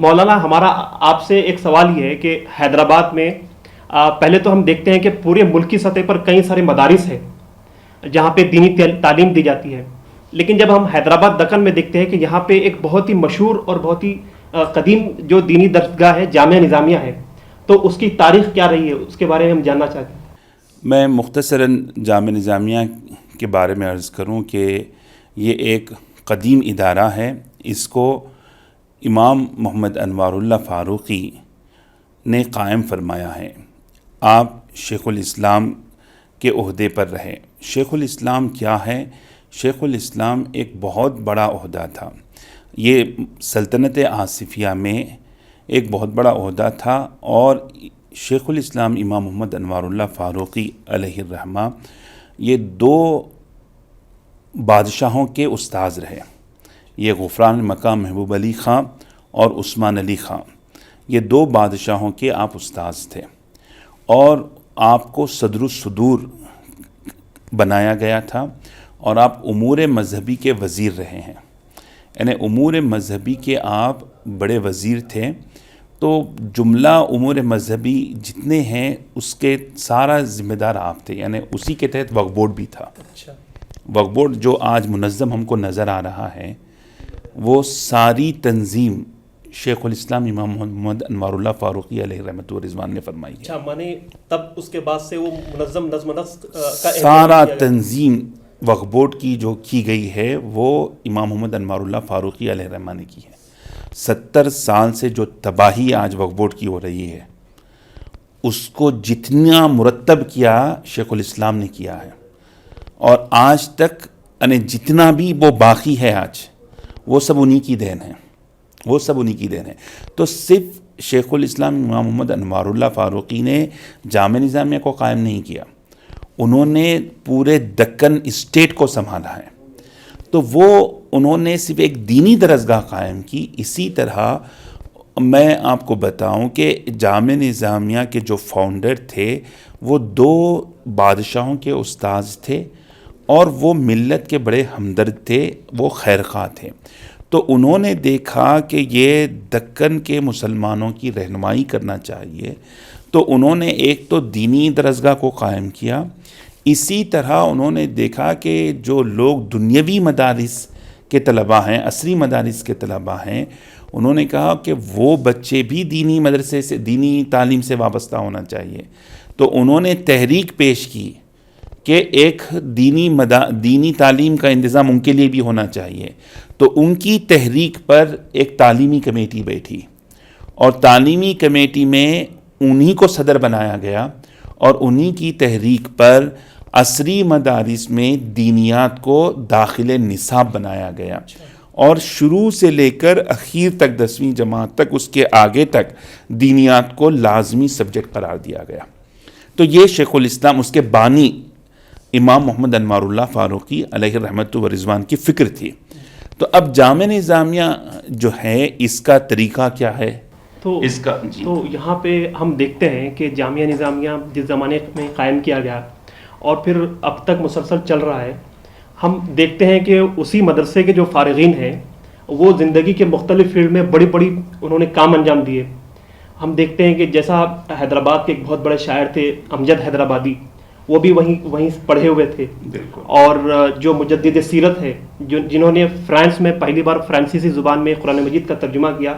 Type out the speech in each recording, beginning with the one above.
مولانا ہمارا آپ سے ایک سوال یہ ہے کہ حیدرآباد میں پہلے تو ہم دیکھتے ہیں کہ پورے ملکی سطح پر کئی سارے مدارس ہیں جہاں پہ دینی تعلیم دی جاتی ہے، لیکن جب ہم حیدرآباد دکن میں دیکھتے ہیں کہ یہاں پہ ایک بہت ہی مشہور اور بہت ہی قدیم جو دینی درسگاہ ہے جامعہ نظامیہ ہے، تو اس کی تاریخ کیا رہی ہے، اس کے بارے میں ہم جاننا چاہتے ہیں۔ میں مختصراً جامعہ نظامیہ کے بارے میں عرض کروں کہ یہ ایک قدیم ادارہ ہے۔ اس کو امام محمد انوار اللہ فاروقی نے قائم فرمایا ہے۔ آپ شیخ الاسلام کے عہدے پر رہے۔ شیخ الاسلام کیا ہے؟ شیخ الاسلام ایک بہت بڑا عہدہ تھا۔ یہ سلطنت آصفیہ میں ایک بہت بڑا عہدہ تھا، اور شیخ الاسلام امام محمد انوار اللہ فاروقی علیہ الرحمہ یہ دو بادشاہوں کے استاذ رہے۔ یہ غفران مکہ محبوب علی خاں اور عثمان علی خاں، یہ دو بادشاہوں کے آپ استاذ تھے، اور آپ کو صدر الصدور بنایا گیا تھا، اور آپ امور مذہبی کے وزیر رہے ہیں۔ یعنی امور مذہبی کے آپ بڑے وزیر تھے، تو جملہ امور مذہبی جتنے ہیں اس کے سارا ذمہ دار آپ تھے۔ یعنی اسی کے تحت وقف بورڈ بھی تھا۔ وقف بورڈ جو آج منظم ہم کو نظر آ رہا ہے، وہ ساری تنظیم شیخ الاسلام امام محمد انوار اللہ فاروقی علیہ رحمۃ و رضوان نے فرمائی ہے۔ اچھا، مانے تب اس کے بعد سے وہ منظم نظم و نسق کا سارا تنظیم وقف بورڈ کی جو کی گئی ہے وہ امام محمد انوار اللہ فاروقی علیہ رحمہ نے کی ہے۔ 70 سال سے جو تباہی آج وقف بورڈ کی ہو رہی ہے، اس کو جتنا مرتب کیا شیخ الاسلام نے کیا ہے، اور آج تک یعنی جتنا بھی وہ باقی ہے آج، وہ سب انہی کی دین ہے، وہ سب انہی کی دین ہے۔ تو صرف شیخ الاسلام امام محمد انوار اللہ فاروقی نے جامعہ نظامیہ کو قائم نہیں کیا، انہوں نے پورے دکن اسٹیٹ کو سنبھالا ہے۔ تو وہ انہوں نے صرف ایک دینی درسگاہ قائم کی۔ اسی طرح میں آپ کو بتاؤں کہ جامعہ نظامیہ کے جو فاؤنڈر تھے وہ دو بادشاہوں کے استاذ تھے، اور وہ ملت کے بڑے ہمدرد تھے، وہ خیرخواہ تھے۔ تو انہوں نے دیکھا کہ یہ دکن کے مسلمانوں کی رہنمائی کرنا چاہیے، تو انہوں نے ایک تو دینی درسگاہ کو قائم کیا، اسی طرح انہوں نے دیکھا کہ جو لوگ دنیاوی مدارس کے طلباء ہیں، عصری مدارس کے طلباء ہیں، انہوں نے کہا کہ وہ بچے بھی دینی مدرسے سے، دینی تعلیم سے وابستہ ہونا چاہیے۔ تو انہوں نے تحریک پیش کی کہ ایک دینی تعلیم کا انتظام ان کے لیے بھی ہونا چاہیے۔ تو ان کی تحریک پر ایک تعلیمی کمیٹی بیٹھی، اور تعلیمی کمیٹی میں انہی کو صدر بنایا گیا، اور انہی کی تحریک پر عصری مدارس میں دینیات کو داخل نصاب بنایا گیا، اور شروع سے لے کر اخیر تک 10ویں جماعت تک، اس کے آگے تک دینیات کو لازمی سبجیکٹ قرار دیا گیا۔ تو یہ شیخ الاسلام، اس کے بانی امام محمد انوار اللہ فاروقی علیہ رحمۃ و رضوان کی فکر تھی۔ تو اب جامعہ نظامیہ جو ہے اس کا طریقہ کیا ہے؟ تو یہاں پہ ہم دیکھتے ہیں کہ جامعہ نظامیہ جس زمانے میں قائم کیا گیا اور پھر اب تک مسلسل چل رہا ہے، ہم دیکھتے ہیں کہ اسی مدرسے کے جو فارغین ہیں وہ زندگی کے مختلف فیلڈ میں بڑی انہوں نے کام انجام دیے۔ ہم دیکھتے ہیں کہ جیسا حیدرآباد کے ایک بہت بڑے شاعر تھے امجد حیدرآبادی، وہ بھی وہیں پڑھے ہوئے تھے، اور جو مجدد سیرت ہے جنہوں نے فرانس میں پہلی بار فرانسیسی زبان میں قرآن مجید کا ترجمہ کیا،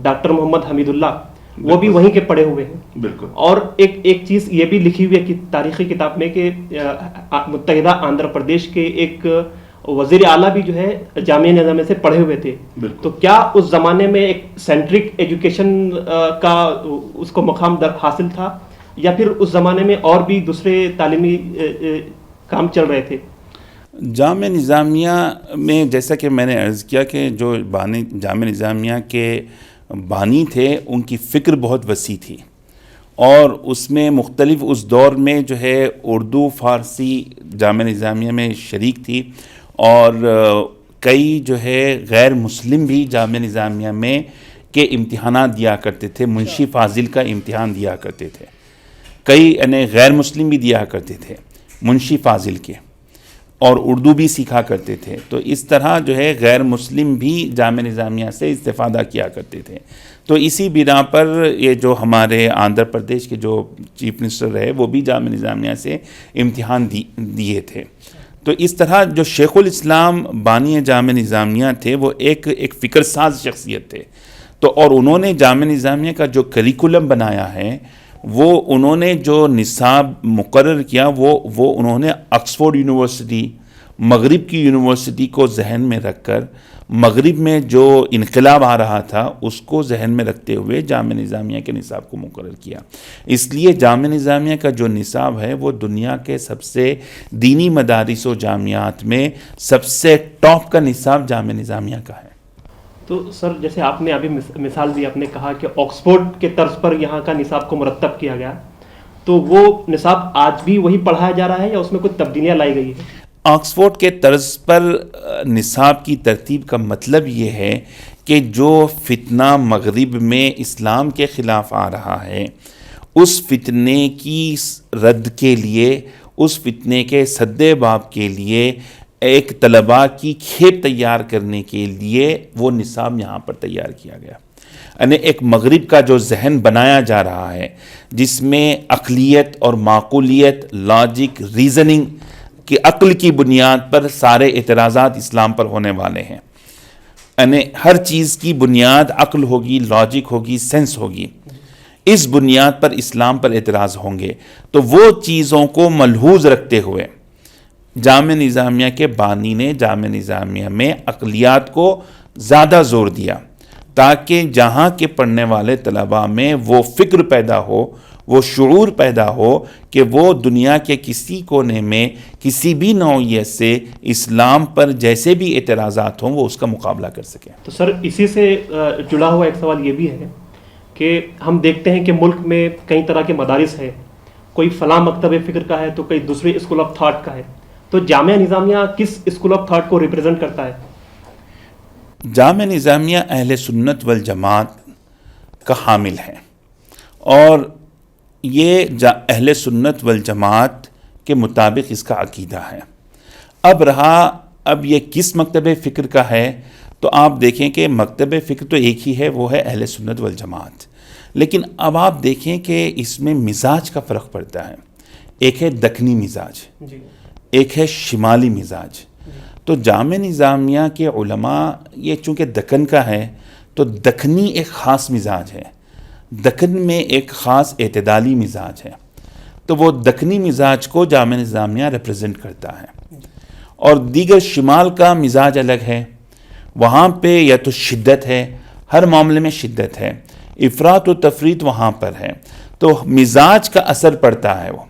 ڈاکٹر محمد حمید اللہ، وہ بھی وہیں کے پڑھے ہوئے ہیں۔ بالکل۔ اور ایک چیز یہ بھی لکھی ہوئی ہے کہ تاریخی کتاب میں کہ متحدہ آندھرا پردیش کے ایک وزیر اعلیٰ بھی جو ہے جامعہ نظامیہ سے پڑھے ہوئے تھے۔ تو کیا اس زمانے میں ایک سینٹرک ایجوکیشن کا اس کو مقام حاصل تھا، یا پھر اس زمانے میں اور بھی دوسرے تعلیمی کام چل رہے تھے؟ جامعہ نظامیہ میں جیسا کہ میں نے عرض کیا کہ جو بانی جامعہ نظامیہ کے بانی تھے ان کی فکر بہت وسیع تھی، اور اس میں مختلف اس دور میں جو ہے اردو فارسی جامعہ نظامیہ میں شریک تھی، اور کئی جو ہے غیر مسلم بھی جامعہ نظامیہ میں کے امتحانات دیا کرتے تھے۔ منشی فاضل کا امتحان دیا کرتے تھے، کئی یعنی غیر مسلم بھی دیا کرتے تھے منشی فاضل کے۔ اور اردو بھی سیکھا کرتے تھے. تو اس طرح جو ہے غیر مسلم بھی جامعہ نظامیہ سے استفادہ کیا کرتے تھے. تو اسی بنا پر یہ جو ہمارے آندھرا پردیش کے جو چیف منسٹر رہے وہ بھی جامعہ نظامیہ سے امتحان دیے تھے. تو اس طرح جو شیخ الاسلام بانی جامعہ نظامیہ تھے وہ ایک فکر ساز شخصیت تھے. تو اور انہوں نے جامعہ نظامیہ کا جو کریکولم بنایا ہے وہ انہوں نے جو نصاب مقرر کیا وہ انہوں نے آکسفورڈ یونیورسٹی مغرب کی یونیورسٹی کو ذہن میں رکھ کر مغرب میں جو انقلاب آ رہا تھا اس کو ذہن میں رکھتے ہوئے جامعہ نظامیہ کے نصاب کو مقرر کیا. اس لیے جامعہ نظامیہ کا جو نصاب ہے وہ دنیا کے سب سے دینی مدارس و جامعات میں سب سے ٹاپ کا نصاب جامعہ نظامیہ کا ہے. تو سر جیسے آپ نے ابھی مثال دی, آپ نے کہا کہ آکسفورڈ کے طرز پر یہاں کا نصاب کو مرتب کیا گیا, تو وہ نصاب آج بھی وہی پڑھایا جا رہا ہے یا اس میں کچھ تبدیلیاں لائی گئی ہیں؟ آکسفورڈ کے طرز پر نصاب کی ترتیب کا مطلب یہ ہے کہ جو فتنہ مغرب میں اسلام کے خلاف آ رہا ہے اس فتنے کی رد کے لیے, اس فتنے کے سد باب کے لیے ایک طلباء کی کھیپ تیار کرنے کے لیے وہ نصاب یہاں پر تیار کیا گیا. یعنی ایک مغرب کا جو ذہن بنایا جا رہا ہے جس میں عقلیت اور معقولیت, لاجک, ریزننگ کی عقل کی بنیاد پر سارے اعتراضات اسلام پر ہونے والے ہیں. یعنی ہر چیز کی بنیاد عقل ہوگی, لاجک ہوگی, سینس ہوگی. اس بنیاد پر اسلام پر اعتراض ہوں گے. تو وہ چیزوں کو ملحوظ رکھتے ہوئے جامعہ نظامیہ کے بانی نے جامعہ نظامیہ میں عقلیات کو زیادہ زور دیا تاکہ جہاں کے پڑھنے والے طلباء میں وہ فکر پیدا ہو, وہ شعور پیدا ہو کہ وہ دنیا کے کسی کونے میں کسی بھی نوعیت سے اسلام پر جیسے بھی اعتراضات ہوں وہ اس کا مقابلہ کر سکیں. تو سر اسی سے جڑا ہوا ایک سوال یہ بھی ہے کہ ہم دیکھتے ہیں کہ ملک میں کئی طرح کے مدارس ہیں, کوئی فلاں مکتب فکر کا ہے تو کوئی دوسرے اسکول آف تھاٹ کا ہے. تو جامعہ نظامیہ کس اسکول آف تھاٹ کو ریپرزینٹ کرتا ہے؟ جامعہ نظامیہ اہل سنت والجماعت کا حامل ہے اور یہ اہل سنت والجماعت کے مطابق اس کا عقیدہ ہے. اب یہ کس مکتب فکر کا ہے تو آپ دیکھیں کہ مکتب فکر تو ایک ہی ہے, وہ ہے اہل سنت والجماعت. لیکن اب آپ دیکھیں کہ اس میں مزاج کا فرق پڑتا ہے. ایک ہے دکنی مزاج, ایک ہے شمالی مزاج. تو جامعہ نظامیہ کے علماء یہ چونکہ دکن کا ہے تو دکنی ایک خاص مزاج ہے, دکن میں ایک خاص اعتدالی مزاج ہے. تو وہ دکنی مزاج کو جامعہ نظامیہ ریپرزینٹ کرتا ہے. اور دیگر شمال کا مزاج الگ ہے, وہاں پہ یا تو شدت ہے, ہر معاملے میں شدت ہے, افراط و تفریط وہاں پر ہے. تو مزاج کا اثر پڑتا ہے وہ.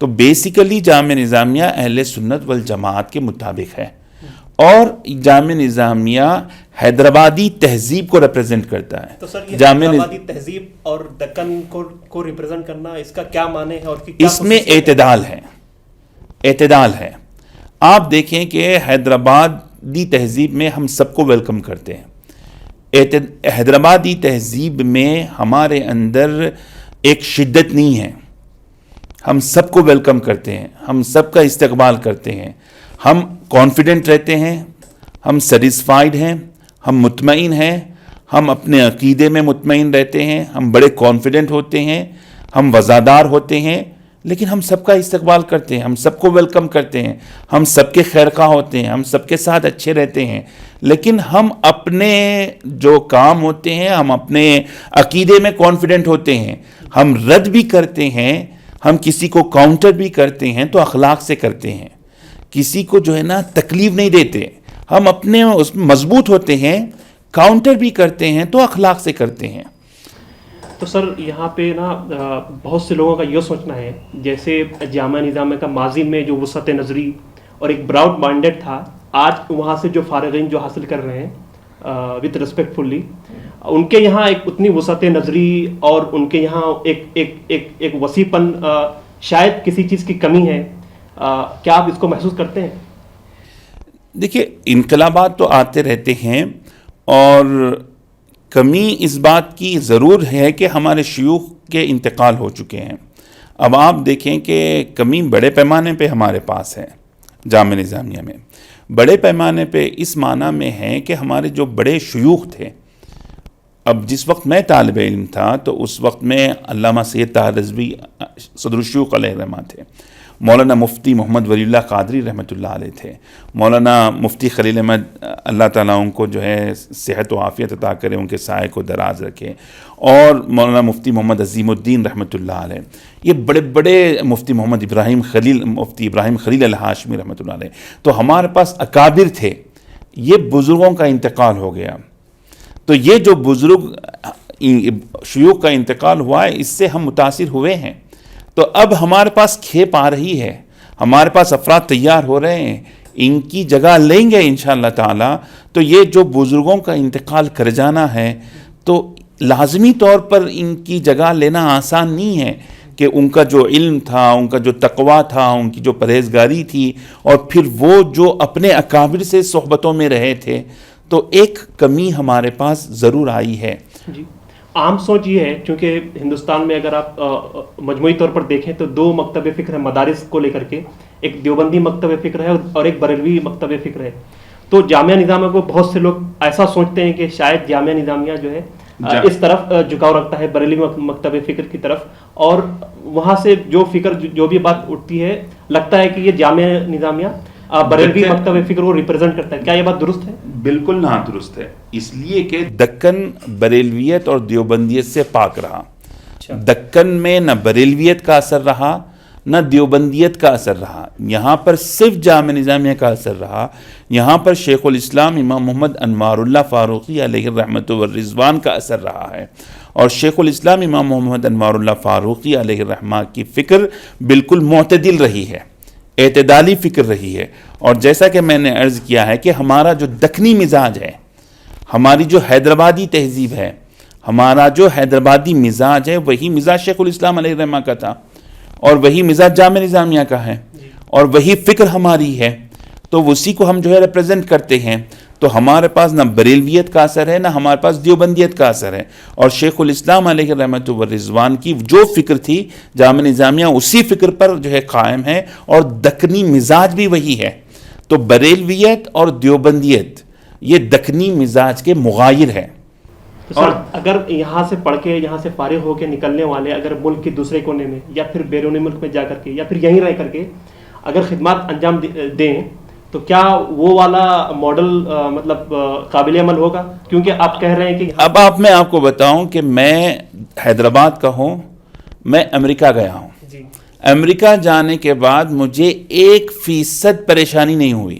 تو بیسیکلی جامعہ نظامیہ اہل سنت والجماعت کے مطابق ہے اور جامعہ نظامیہ حیدرآبادی تہذیب کو ریپرزینٹ کرتا ہے. تو سر یہ حیدرآبادی تہذیب اور دکن کو ریپرزینٹ کرنا اس کا کیا معنی ہے اور اس میں اعتدال ہے, اعتدال ہے. آپ دیکھیں کہ حیدرآبادی تہذیب میں ہم سب کو ویلکم کرتے ہیں. حیدرآبادی تہذیب میں ہمارے اندر ایک شدت نہیں ہے, ہم سب کو ویلکم کرتے ہیں, ہم سب کا استقبال کرتے ہیں, ہم کانفیڈنٹ رہتے ہیں, ہم سیٹسفائیڈ ہیں, ہم مطمئن ہیں, ہم اپنے عقیدے میں مطمئن رہتے ہیں, ہم بڑے کانفیڈنٹ ہوتے ہیں, ہم وزادار ہوتے ہیں, لیکن ہم سب کا استقبال کرتے ہیں, ہم سب کو ویلکم کرتے ہیں, ہم سب کے خیرخواہ ہوتے ہیں, ہم سب کے ساتھ اچھے رہتے ہیں. لیکن ہم اپنے جو کام ہوتے ہیں ہم اپنے عقیدے میں کانفیڈنٹ ہوتے ہیں, ہم رد بھی کرتے ہیں, ہم کسی کو کاؤنٹر بھی کرتے ہیں تو اخلاق سے کرتے ہیں, کسی کو جو ہے نا تکلیف نہیں دیتے, ہم اپنے اس میں مضبوط ہوتے ہیں, کاؤنٹر بھی کرتے ہیں تو اخلاق سے کرتے ہیں. تو سر یہاں پہ نا بہت سے لوگوں کا یہ سوچنا ہے جیسے جامعہ نظامیہ کا ماضی میں جو وسعت نظری اور ایک براؤڈ مائنڈیڈ تھا, آج وہاں سے جو فارغین جو حاصل کر رہے ہیں وتھ ریسپیکٹفلی, ان کے یہاں ایک اتنی وسعت نظری اور ان کے یہاں ایک وسیع پن شاید کسی چیز کی کمی ہے. کیا آپ اس کو محسوس کرتے ہیں؟ دیکھیے انقلابات تو آتے رہتے ہیں اور کمی اس بات کی ضرور ہے کہ ہمارے شیوخ کے انتقال ہو چکے ہیں. اب آپ دیکھیں کہ کمی بڑے پیمانے پہ ہمارے پاس ہے جامعہ نظامیہ میں. بڑے پیمانے پہ اس معنی میں ہے کہ ہمارے جو بڑے شیوخ تھے، اب جس وقت میں طالب علم تھا تو اس وقت میں علامہ سید طاہر رضوی صدر الشیوخ علیہ الرحمہ تھے، مولانا مفتی محمد ولی اللہ قادری رحمۃ اللہ علیہ تھے، مولانا مفتی خلیل احمد اللہ تعالیٰ ان کو جو ہے صحت و عافیت عطا کرے، ان کے سائے کو دراز رکھے، اور مولانا مفتی محمد عظیم الدین رحمۃ اللہ علیہ، یہ بڑے بڑے مفتی محمد ابراہیم خلیل، مفتی ابراہیم خلیل الہاشمی رحمۃ اللہ علیہ. تو ہمارے پاس اکابر تھے. یہ بزرگوں کا انتقال ہو گیا، تو یہ جو بزرگ شیوخ کا انتقال ہوا ہے اس سے ہم متاثر ہوئے ہیں. تو اب ہمارے پاس کھیپ آ رہی ہے، ہمارے پاس افراد تیار ہو رہے ہیں، ان کی جگہ لیں گے انشاءاللہ تعالی. تو یہ جو بزرگوں کا انتقال کر جانا ہے تو لازمی طور پر ان کی جگہ لینا آسان نہیں ہے کہ ان کا جو علم تھا، ان کا جو تقویٰ تھا، ان کی جو پرہیزگاری تھی، اور پھر وہ جو اپنے اکابر سے صحبتوں میں رہے تھے، تو ایک کمی ہمارے پاس ضرور آئی ہے. جی، عام سوچ یہ ہے چونکہ ہندوستان میں اگر آپ مجموعی طور پر دیکھیں تو دو مکتب فکر ہیں مدارس کو لے کر کے، ایک دیوبندی مکتب فکر ہے اور ایک بریلوی مکتب فکر ہے. تو جامعہ نظامیہ کو بہت سے لوگ ایسا سوچتے ہیں کہ شاید جامعہ نظامیہ جو ہے اس طرف جھکاؤ رکھتا ہے، بریلوی مکتب فکر کی طرف، اور وہاں سے جو فکر جو بھی بات اٹھتی ہے لگتا ہے کہ یہ جامعہ نظامیہ بریلوی مکتب فکر کو ریپرزینٹ کرتا ہے. کیا یہ بات درست ہے؟ بالکل نادرست ہے، اس لیے کہ دکن بریلویت اور دیوبندیت سے پاک رہا. دکن میں نہ بریلویت کا اثر رہا نہ دیوبندیت کا اثر رہا، یہاں پر صرف جامعہ نظامیہ کا اثر رہا. یہاں پر شیخ الاسلام امام محمد انوار اللہ فاروقی علیہ الرحمۃ والرضوان کا اثر رہا ہے، اور شیخ الاسلام امام محمد انوار اللہ فاروقی علیہ الرحمہ کی فکر بالکل معتدل رہی ہے، اعتدالی فکر رہی ہے. اور جیسا کہ میں نے عرض کیا ہے کہ ہمارا جو دکنی مزاج ہے، ہماری جو حیدرآبادی تہذیب ہے، ہمارا جو حیدرآبادی مزاج ہے، وہی مزاج شیخ الاسلام علیہ الرحمہ کا تھا، اور وہی مزاج جامعہ نظامیہ کا ہے، اور وہی فکر ہماری ہے. تو اسی کو ہم جو ہے ریپرزینٹ کرتے ہیں. تو ہمارے پاس نہ بریلویت کا اثر ہے نہ ہمارے پاس دیوبندیت کا اثر ہے. اور شیخ الاسلام علیہ الرحمۃ والرضوان کی جو فکر تھی جامعہ نظامیہ اسی فکر پر جو ہے قائم ہے، اور دکنی مزاج بھی وہی ہے. تو بریلویت اور دیوبندیت یہ دکنی مزاج کے مغایر ہے. سر اگر یہاں سے پڑھ کے یہاں سے فارغ ہو کے نکلنے والے اگر ملک کے دوسرے کونے میں یا پھر بیرونی ملک میں جا کر کے یا پھر یہیں رہ کر کے اگر خدمات انجام دیں تو کیا وہ والا ماڈل مطلب قابل عمل ہوگا؟ کیونکہ آپ کہہ رہے ہیں کہ اب میں آپ کو بتاؤں کہ میں حیدرآباد کا ہوں، میں امریکہ گیا ہوں. امریکہ جانے کے بعد مجھے 1% پریشانی نہیں ہوئی،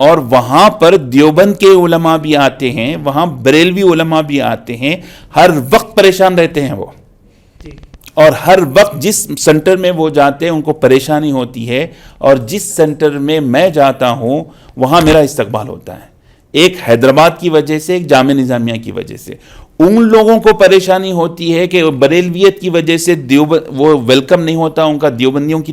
اور وہاں پر دیوبند کے علماء بھی آتے ہیں، وہاں بریلوی علماء بھی آتے ہیں، ہر وقت پریشان رہتے ہیں وہ، اور ہر وقت جس سینٹر میں وہ جاتے ہیں ان کو پریشانی ہوتی ہے، اور جس سینٹر میں میں جاتا ہوں وہاں میرا استقبال ہوتا ہے. ایک حیدرآباد کی وجہ سے، ایک جامعہ نظامیہ کی وجہ سے. ان لوگوں کو پریشانی ہوتی ہے کہ بریلویت کی وجہ سے وہ ویلکم نہیں ہوتا ان کا دیوبندیوں کی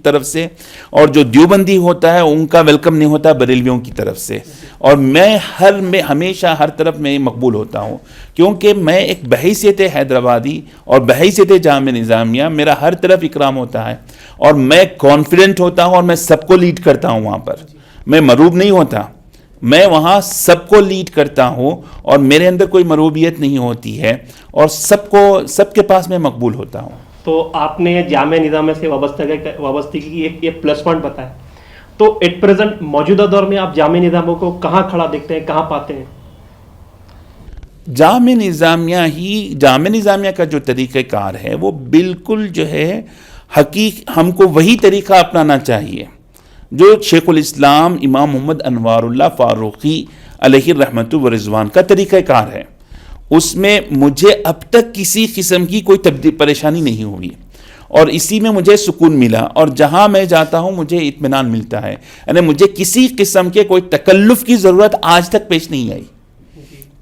طرف سے، اور جو دیوبندی ہوتا ہے ان کا ویلکم نہیں ہوتا بریلویوں کی طرف سے. اور میں ہمیشہ ہر طرف میں مقبول ہوتا ہوں، کیونکہ میں ایک بحیثیت حیدرآبادی اور بحیثیت جامعہ نظامیہ میرا ہر طرف اکرام ہوتا ہے، اور میں کانفیڈنٹ ہوتا ہوں، اور میں سب کو لیڈ کرتا ہوں. وہاں پر میں مروب نہیں ہوتا، میں وہاں سب کو لیڈ کرتا ہوں، اور میرے اندر کوئی مروبیت نہیں ہوتی ہے، اور سب کے پاس میں مقبول ہوتا ہوں. تو آپ نے جامعہ نظامیہ سے وابستگی کی ایک پلس پوائنٹ بتایا. تو ایٹ پریزنٹ موجودہ دور میں آپ جامعہ نظامیہ کو کہاں کھڑا دیکھتے ہیں، کہاں پاتے ہیں؟ جامعہ نظامیہ کا جو طریقہ کار ہے وہ بالکل جو ہے ہم کو وہی طریقہ اپنانا چاہیے جو شیخ الاسلام امام محمد انوار اللہ فاروقی علیہ الرحمۃ والرضوان کا طریقہ کار ہے. اس میں مجھے اب تک کسی قسم کی کوئی پریشانی نہیں ہوئی، اور اسی میں مجھے سکون ملا، اور جہاں میں جاتا ہوں مجھے اطمینان ملتا ہے. یعنی مجھے کسی قسم کے کوئی تکلف کی ضرورت آج تک پیش نہیں آئی.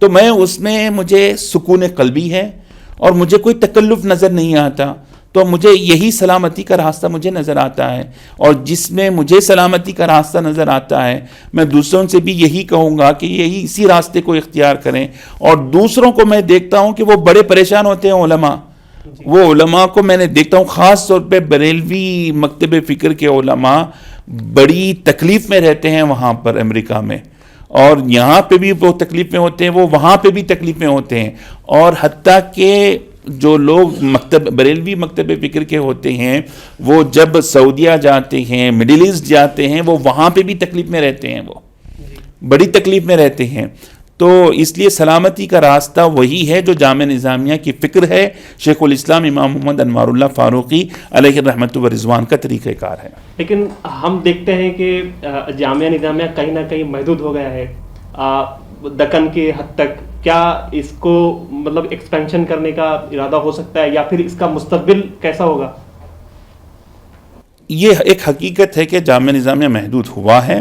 تو میں اس میں مجھے سکون قلبی ہے، اور مجھے کوئی تکلف نظر نہیں آتا. تو مجھے یہی سلامتی کا راستہ مجھے نظر آتا ہے، اور جس میں مجھے سلامتی کا راستہ نظر آتا ہے میں دوسروں سے بھی یہی کہوں گا کہ اسی راستے کو اختیار کریں. اور دوسروں کو میں دیکھتا ہوں کہ وہ بڑے پریشان ہوتے ہیں علماء، وہ علماء کو میں نے دیکھتا ہوں خاص طور پہ بریلوی مکتب فکر کے علماء بڑی تکلیف میں رہتے ہیں وہاں پر امریکہ میں، اور یہاں پہ بھی وہ تکلیف میں ہوتے ہیں، وہ وہاں پہ بھی تکلیف میں ہوتے ہیں، اور حتیٰ کہ جو لوگ بریلوی مکتب فکر کے ہوتے ہیں وہ جب سعودیہ جاتے ہیں، مڈل ایسٹ جاتے ہیں، وہ وہاں پہ بھی تکلیف میں رہتے ہیں، وہ بڑی تکلیف میں رہتے ہیں۔ تو اس لیے سلامتی کا راستہ وہی ہے جو جامعہ نظامیہ کی فکر ہے، شیخ الاسلام امام محمد انوار اللہ فاروقی علیہ رحمت و رضوان کا طریقہ کار ہے۔ لیکن ہم دیکھتے ہیں کہ جامعہ نظامیہ کہیں نہ کہیں محدود ہو گیا ہے دکن کے حد تک، کیا اس کو مطلب ایکسپینشن کرنے کا ارادہ ہو سکتا ہے، یا پھر اس کا مستقبل کیسا ہوگا؟ یہ ایک حقیقت ہے کہ جامعہ نظامیہ محدود ہوا ہے،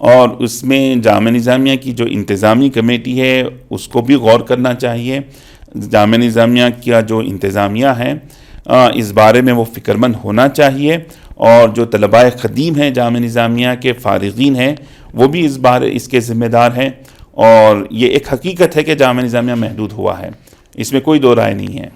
اور اس میں جامعہ نظامیہ کی جو انتظامی کمیٹی ہے اس کو بھی غور کرنا چاہیے۔ جامعہ نظامیہ کا جو انتظامیہ ہے اس بارے میں وہ فکرمند ہونا چاہیے، اور جو طلباء قدیم ہیں جامعہ نظامیہ کے فارغین ہیں وہ بھی اس کے ذمہ دار ہیں، اور یہ ایک حقیقت ہے کہ جامعہ نظامیہ محدود ہوا ہے، اس میں کوئی دو رائے نہیں ہے۔